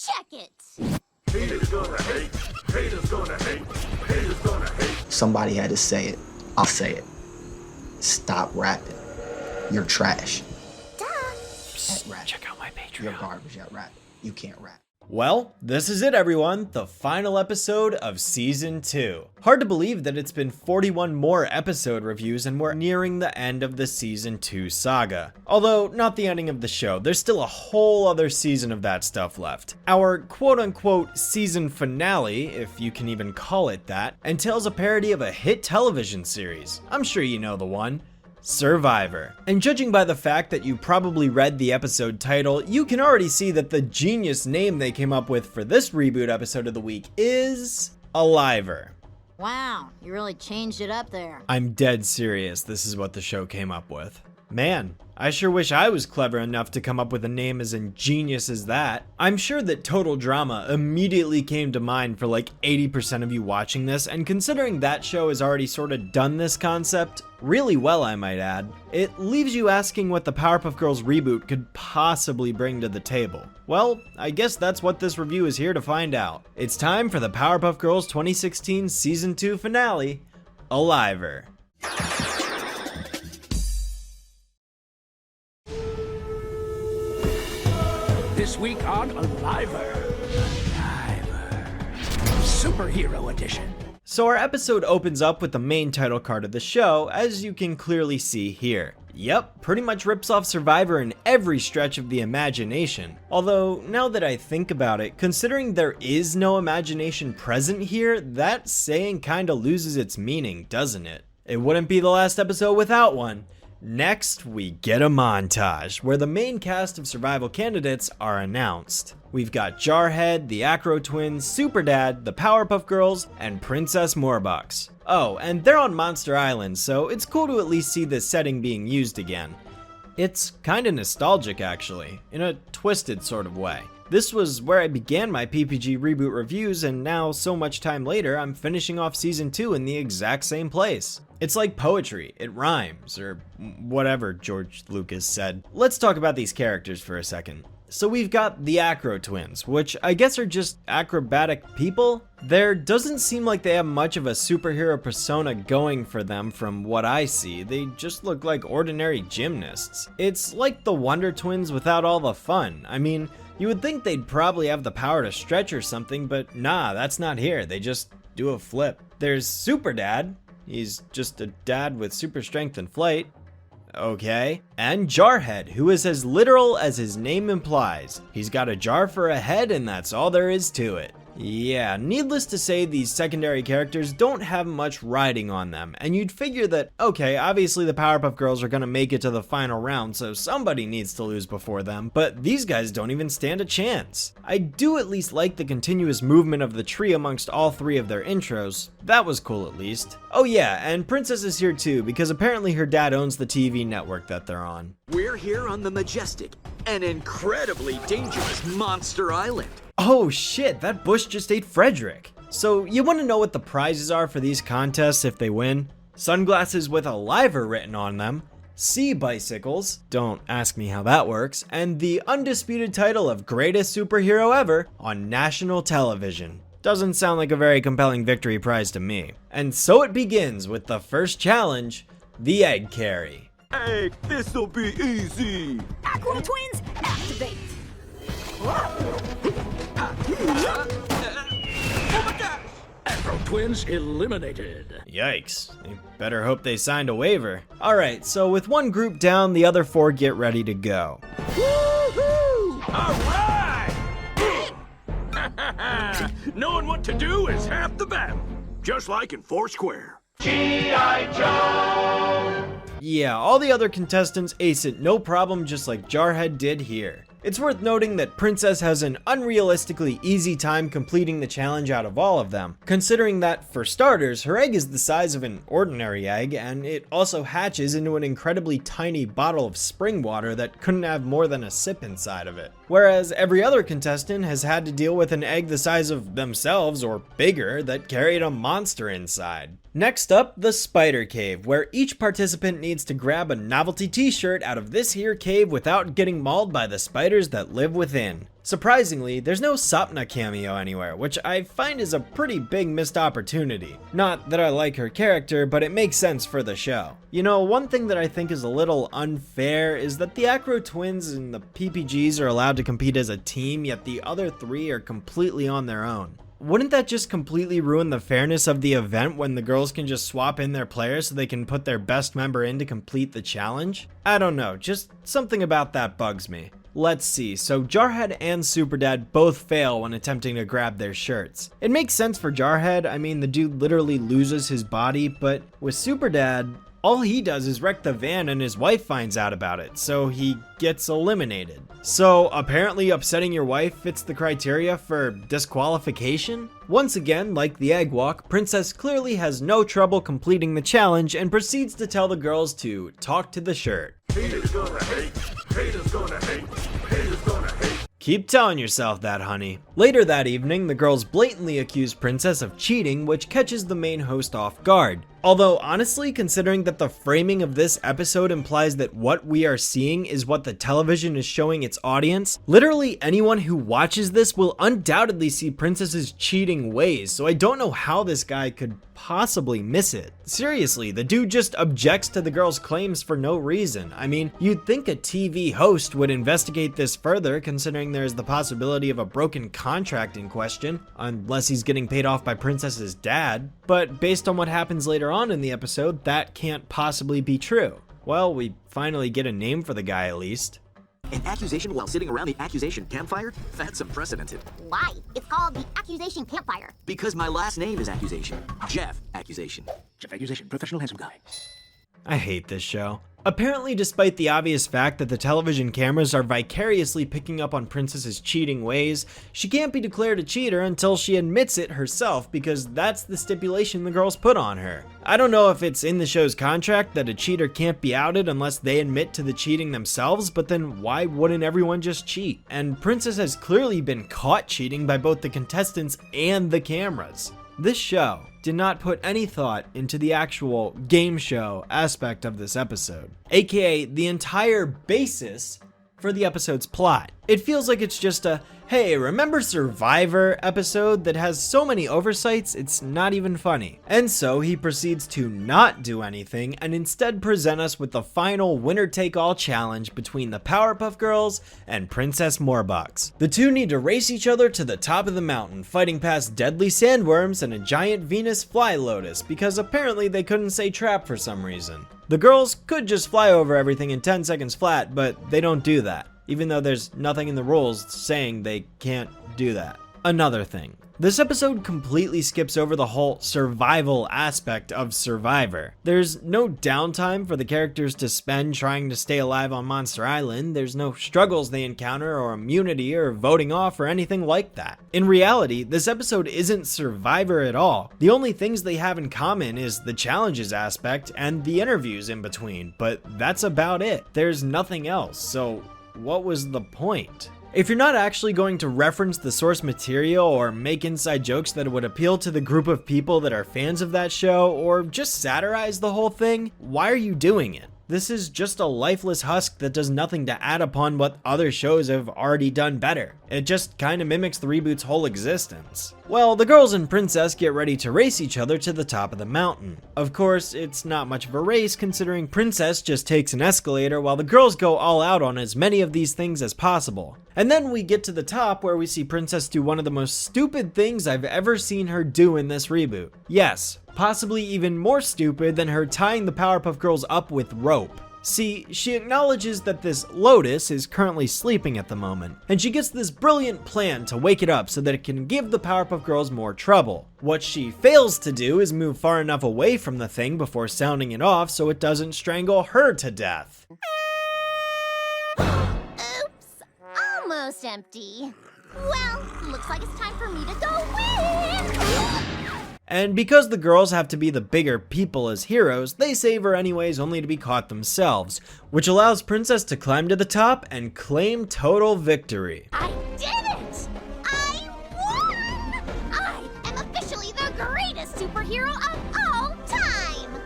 Check it! Haters gonna hate, haters gonna hate, haters gonna hate. Somebody had to say it. I'll say it. Stop rapping. You're trash. Duh. Rap. Check out my Patreon. You're garbage at rap. You can't rap. Well, this is it, everyone. The final episode of Season 2. Hard to believe that it's been 41 more episode reviews and we're nearing the end of the Season 2 saga. Although, not the ending of the show. There's still a whole other season of that stuff left. Our quote-unquote season finale, if you can even call it that, entails a parody of a hit television series. I'm sure you know the one. Survivor. And judging by the fact that you probably read the episode title, you can already see that the genius name they came up with for this reboot episode of the week is Aliver. Wow, you really changed it up there. I'm dead serious, this is what the show came up with. Man, I sure wish I was clever enough to come up with a name as ingenious as that. I'm sure that Total Drama immediately came to mind for like 80% of you watching this, and considering that show has already sort of done this concept really well, I might add, it leaves you asking what the Powerpuff Girls reboot could possibly bring to the table. Well, I guess that's what this review is here to find out. It's time for the Powerpuff Girls 2016 Season 2 finale, Aliver. This week on Aliver. Superhero Edition. So our episode opens up with the main title card of the show, as you can clearly see here. Yep, pretty much rips off Survivor in every stretch of the imagination. Although, now that I think about it, considering there is no imagination present here, that saying kinda loses its meaning, doesn't it? It wouldn't be the last episode without one. Next, we get a montage where the main cast of survival candidates are announced. We've got Jarhead, the Acro Twins, Superdad, the Powerpuff Girls, and Princess Morbucks. Oh, and they're on Monster Island, so it's cool to at least see this setting being used again. It's kinda nostalgic actually, in a twisted sort of way. This was where I began my PPG reboot reviews, and now, so much time later, I'm finishing off Season 2 in the exact same place. It's like poetry, it rhymes, or whatever George Lucas said. Let's talk about these characters for a second. So we've got the Acro Twins, which I guess are just acrobatic people? There doesn't seem like they have much of a superhero persona going for them from what I see. They just look like ordinary gymnasts. It's like the Wonder Twins without all the fun. I mean, you would think they'd probably have the power to stretch or something, but nah, that's not here. They just do a flip. There's Superdad. He's just a dad with super strength and flight. Okay. And Jarhead, who is as literal as his name implies. He's got a jar for a head and that's all there is to it. Yeah, needless to say, these secondary characters don't have much riding on them, and you'd figure that, okay, obviously the Powerpuff Girls are gonna make it to the final round, so somebody needs to lose before them, but these guys don't even stand a chance. I do at least like the continuous movement of the tree amongst all three of their intros. That was cool at least. Oh yeah, and Princess is here too, because apparently her dad owns the TV network that they're on. We're here on the majestic and incredibly dangerous Monster Island. Oh shit, that bush just ate Frederick. So you want to know what the prizes are for these contests if they win? Sunglasses with Aliver written on them, sea bicycles, don't ask me how that works, and the undisputed title of greatest superhero ever on national television. Doesn't sound like a very compelling victory prize to me. And so it begins with the first challenge, the egg carry. Hey, this'll be easy. Acro Twins, activate! Acro Twins eliminated. Yikes, they better hope they signed a waiver. Alright, so with one group down, the other four get ready to go. Woohoo! All right! Knowing what to do is half the battle. Just like in Foursquare. G.I. Joe! Yeah, all the other contestants ace it no problem, just like Jarhead did here. It's worth noting that Princess has an unrealistically easy time completing the challenge out of all of them, considering that, for starters, her egg is the size of an ordinary egg, and it also hatches into an incredibly tiny bottle of spring water that couldn't have more than a sip inside of it. Whereas every other contestant has had to deal with an egg the size of themselves, or bigger, that carried a monster inside. Next up, the Spider Cave, where each participant needs to grab a novelty t-shirt out of this here cave without getting mauled by the spiders that live within. Surprisingly, there's no Sapna cameo anywhere, which I find is a pretty big missed opportunity. Not that I like her character, but it makes sense for the show. You know, one thing that I think is a little unfair is that the Acro Twins and the PPGs are allowed to compete as a team, yet the other three are completely on their own. Wouldn't that just completely ruin the fairness of the event when the girls can just swap in their players so they can put their best member in to complete the challenge? I don't know, just something about that bugs me. Let's see, so Jarhead and Superdad both fail when attempting to grab their shirts. It makes sense for Jarhead, I mean the dude literally loses his body, but with Superdad, all he does is wreck the van and his wife finds out about it, so he gets eliminated. So apparently upsetting your wife fits the criteria for disqualification? Once again, like the egg walk, Princess clearly has no trouble completing the challenge and proceeds to tell the girls to talk to the shirt. Haters gonna hate, haters gonna hate, haters gonna hate. Keep telling yourself that, honey. Later that evening, the girls blatantly accuse Princess of cheating, which catches the main host off guard. Although honestly, considering that the framing of this episode implies that what we are seeing is what the television is showing its audience, literally anyone who watches this will undoubtedly see Princess's cheating ways, so I don't know how this guy could possibly miss it. Seriously, the dude just objects to the girl's claims for no reason. I mean, you'd think a TV host would investigate this further, considering there's the possibility of a broken contract in question, unless he's getting paid off by Princess's dad. But based on what happens later on in the episode, that can't possibly be true. Well, we finally get a name for the guy at least. An accusation while sitting around the accusation campfire? That's unprecedented. Why? It's called the Accusation Campfire. Because my last name is Accusation. Jeff Accusation. Jeff Accusation, professional handsome guy. I hate this show. Apparently, despite the obvious fact that the television cameras are vicariously picking up on Princess's cheating ways, she can't be declared a cheater until she admits it herself, because that's the stipulation the girls put on her. I don't know if it's in the show's contract that a cheater can't be outed unless they admit to the cheating themselves, but then why wouldn't everyone just cheat? And Princess has clearly been caught cheating by both the contestants and the cameras. This show did not put any thought into the actual game show aspect of this episode, aka the entire basis for the episode's plot. It feels like it's just a, hey, remember Survivor episode that has so many oversights it's not even funny. And so he proceeds to not do anything and instead present us with the final winner-take-all challenge between the Powerpuff Girls and Princess Morbox. The two need to race each other to the top of the mountain, fighting past deadly sandworms and a giant Venus fly lotus, because apparently they couldn't say trap for some reason. The girls could just fly over everything in 10 seconds flat, but they don't do that, even though there's nothing in the rules saying they can't do that. Another thing, this episode completely skips over the whole survival aspect of Survivor. There's no downtime for the characters to spend trying to stay alive on Monster Island. There's no struggles they encounter or immunity or voting off or anything like that. In reality, this episode isn't Survivor at all. The only things they have in common is the challenges aspect and the interviews in between, but that's about it. There's nothing else, so what was the point? If you're not actually going to reference the source material or make inside jokes that would appeal to the group of people that are fans of that show, or just satirize the whole thing, why are you doing it? This is just a lifeless husk that does nothing to add upon what other shows have already done better. It just kinda mimics the reboot's whole existence. Well, the girls and Princess get ready to race each other to the top of the mountain. Of course, it's not much of a race considering Princess just takes an escalator while the girls go all out on as many of these things as possible. And then we get to the top where we see Princess do one of the most stupid things I've ever seen her do in this reboot. Yes, possibly even more stupid than her tying the Powerpuff Girls up with rope. See, she acknowledges that this Lotus is currently sleeping at the moment, and she gets this brilliant plan to wake it up so that it can give the Powerpuff Girls more trouble. What she fails to do is move far enough away from the thing before sounding it off so it doesn't strangle her to death. Oops, almost empty. Well, looks like it's time for me to go win. And because the girls have to be the bigger people as heroes, they save her anyways only to be caught themselves, which allows Princess to climb to the top and claim total victory. I did it! I won! I am officially the greatest superhero of all time!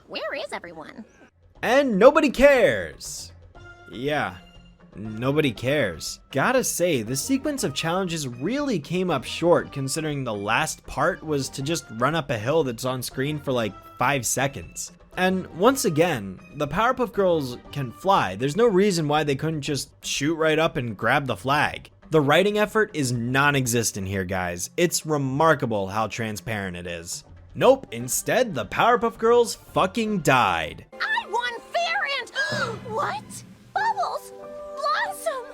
Where is everyone? And nobody cares. Yeah, nobody cares. Gotta say, the sequence of challenges really came up short considering the last part was to just run up a hill that's on screen for like 5 seconds. And once again, the Powerpuff Girls can fly. There's no reason why they couldn't just shoot right up and grab the flag. The writing effort is non-existent here, guys. It's remarkable how transparent it is. Nope, instead the Powerpuff Girls fucking died. I won fair and... What? Bubbles! Blossom!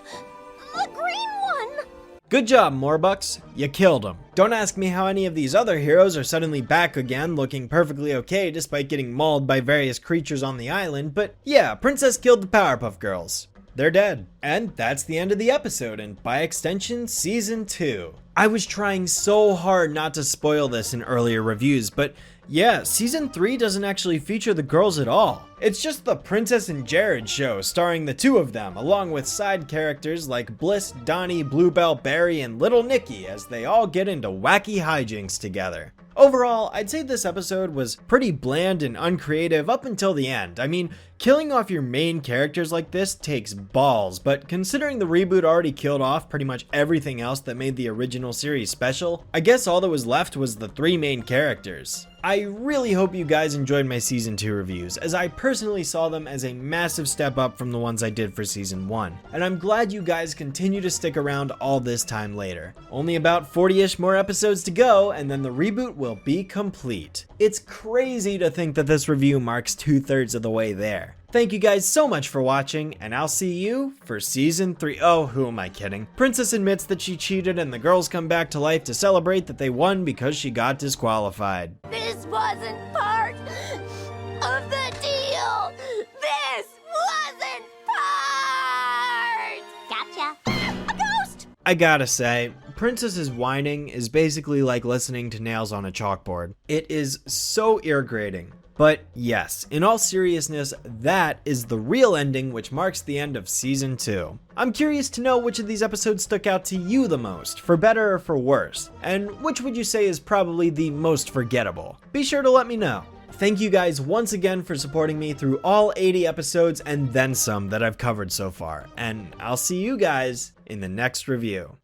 The green one! Good job, Morbucks. You killed him. Don't ask me how any of these other heroes are suddenly back again looking perfectly okay despite getting mauled by various creatures on the island, but yeah, Princess killed the Powerpuff Girls. They're dead. And that's the end of the episode, and by extension, Season 2. I was trying so hard not to spoil this in earlier reviews, but yeah, Season 3 doesn't actually feature the girls at all. It's just the Princess and Jared show starring the two of them, along with side characters like Bliss, Donnie, Bluebell, Barry, and Little Nicky as they all get into wacky hijinks together. Overall, I'd say this episode was pretty bland and uncreative up until the end. I mean, killing off your main characters like this takes balls, but considering the reboot already killed off pretty much everything else that made the original series special, I guess all that was left was the 3 main characters. I really hope you guys enjoyed my Season 2 reviews, as I personally saw them as a massive step up from the ones I did for Season 1, and I'm glad you guys continue to stick around all this time later. Only about 40-ish more episodes to go, and then the reboot will be complete. It's crazy to think that this review marks 2/3 of the way there. Thank you guys so much for watching, and I'll see you for Season 3. Oh, who am I kidding? Princess admits that she cheated, and the girls come back to life to celebrate that they won because she got disqualified. This wasn't part of the deal! This wasn't part! Gotcha. A ghost! I gotta say, Princess's whining is basically like listening to nails on a chalkboard. It is so irritating. But yes, in all seriousness, that is the real ending, which marks the end of Season 2. I'm curious to know which of these episodes stuck out to you the most, for better or for worse, and which would you say is probably the most forgettable? Be sure to let me know. Thank you guys once again for supporting me through all 80 episodes and then some that I've covered so far, and I'll see you guys in the next review.